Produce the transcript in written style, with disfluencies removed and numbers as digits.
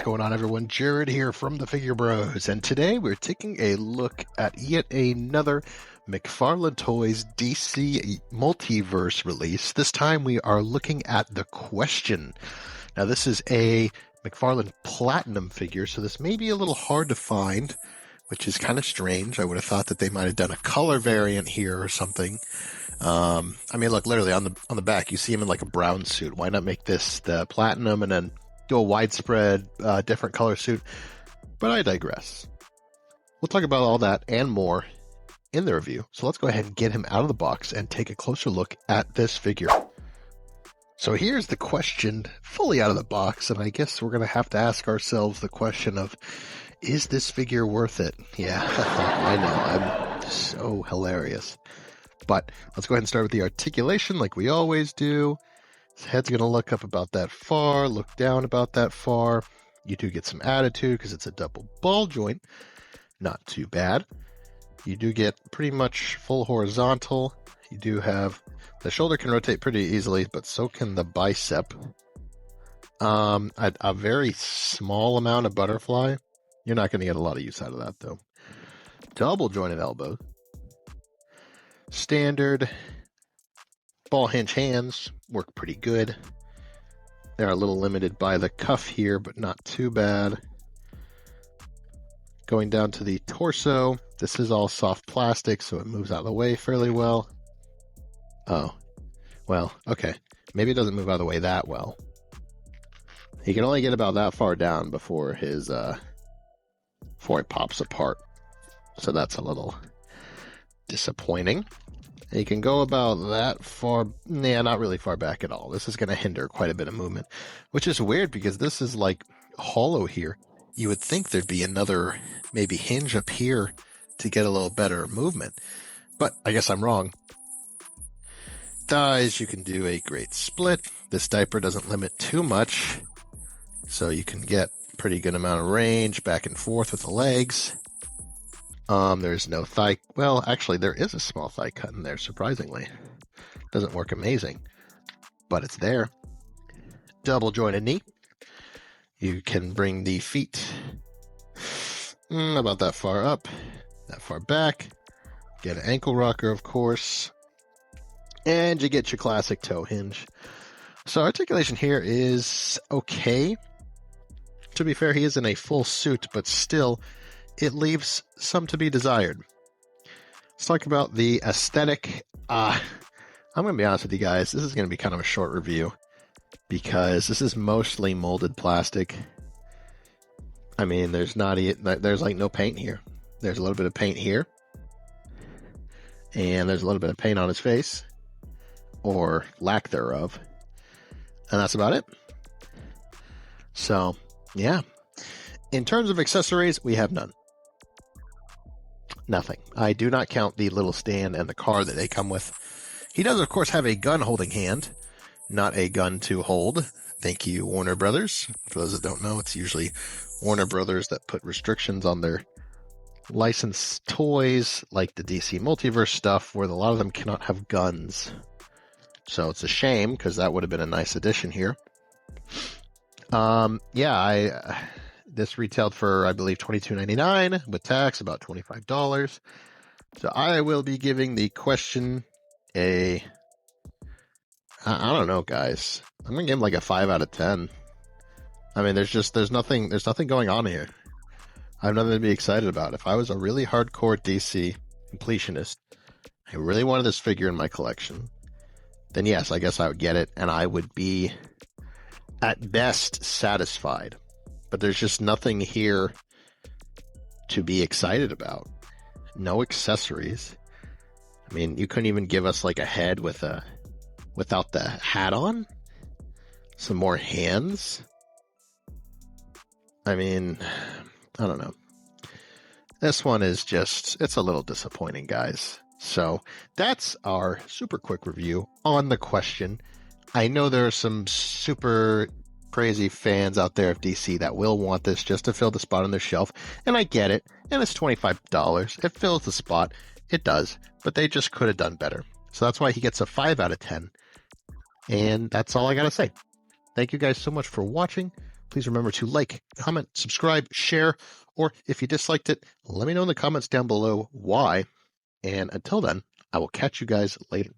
What's going on, everyone? Jared here from the Figure Bros, and today we're taking a look at yet another Mcfarlane Toys DC Multiverse release. This time we are looking at The Question. Now this is a Mcfarlane Platinum figure, so this may be a little hard to find, which is kind of strange. I would have thought that they might have done a color variant here or something. I mean, look, literally on the back, you see him in like a brown suit. Why not make this the Platinum and then do a widespread, different color suit? But I digress. We'll talk about all that and more in the review. So let's go ahead and get him out of the box and take a closer look at this figure. So here's The Question fully out of the box, and I guess we're going to have to ask ourselves the question of, is this figure worth it? Yeah, I know, I'm so hilarious. But let's go ahead and start with the articulation like we always do. His head's going to look up about that far, look down about that far. You do get some attitude because it's a double ball joint. Not too bad. You do get pretty much full horizontal. You do have, the shoulder can rotate pretty easily, but so can the bicep. A very small amount of butterfly. You're not going to get a lot of use out of that, though. Double jointed elbow. Standard ball hinge hands work pretty good. They're a little limited by the cuff here, but not too bad. Going down to the torso, this is all soft plastic, so it moves out of the way fairly well. Oh, well, okay. Maybe it doesn't move out of the way that well. He can only get about that far down before before it pops apart. So that's a little disappointing. And you can go about that far, not really far back at all. This is going to hinder quite a bit of movement, which is weird because this is like hollow here. You would think there'd be another maybe hinge up here to get a little better movement, but I guess I'm wrong. Thighs, you can do a great split. This diaper doesn't limit too much, so you can get pretty good amount of range back and forth with the legs. There's no thigh. Well, actually, there is a small thigh cut in there, surprisingly. Doesn't work amazing, but it's there. Double jointed knee. You can bring the feet about that far up, that far back. Get an ankle rocker, of course. And you get your classic toe hinge. So articulation here is okay. To be fair, he is in a full suit, but still, it leaves some to be desired. Let's talk about the aesthetic. I'm going to be honest with you guys. This is going to be kind of a short review because this is mostly molded plastic. I mean, there's like no paint here. There's a little bit of paint here. And there's a little bit of paint on his face, or lack thereof. And that's about it. So, yeah. In terms of accessories, we have none. Nothing. I do not count the little stand and the car that they come with. He does, of course, have a gun holding hand, not a gun to hold. Thank you, Warner Brothers. For those that don't know, it's usually Warner Brothers that put restrictions on their licensed toys, like the DC Multiverse stuff, where a lot of them cannot have guns. So it's a shame, because that would have been a nice addition here. This retailed for, I believe, $22.99 with tax, about $25. So I will be giving The Question I don't know, guys. I'm gonna give him like a 5 out of 10. I mean, there's nothing going on here. I have nothing to be excited about. If I was a really hardcore DC completionist, I really wanted this figure in my collection, then yes, I guess I would get it, and I would be at best satisfied. But there's just nothing here to be excited about. No accessories. I mean, you couldn't even give us like a head without the hat on. Some more hands. I mean, I don't know. This one is it's a little disappointing, guys. So that's our super quick review on The Question. I know there are some super crazy fans out there of DC that will want this just to fill the spot on their shelf, and I get it, and it's $25. It fills the spot. It does, but they just could have done better. So that's why he gets a 5 out of 10, and that's all I gotta say. Thank you guys so much for watching. Please remember to like, comment, subscribe, share, or if you disliked it, let me know in the comments down below why. And until then, I will catch you guys later.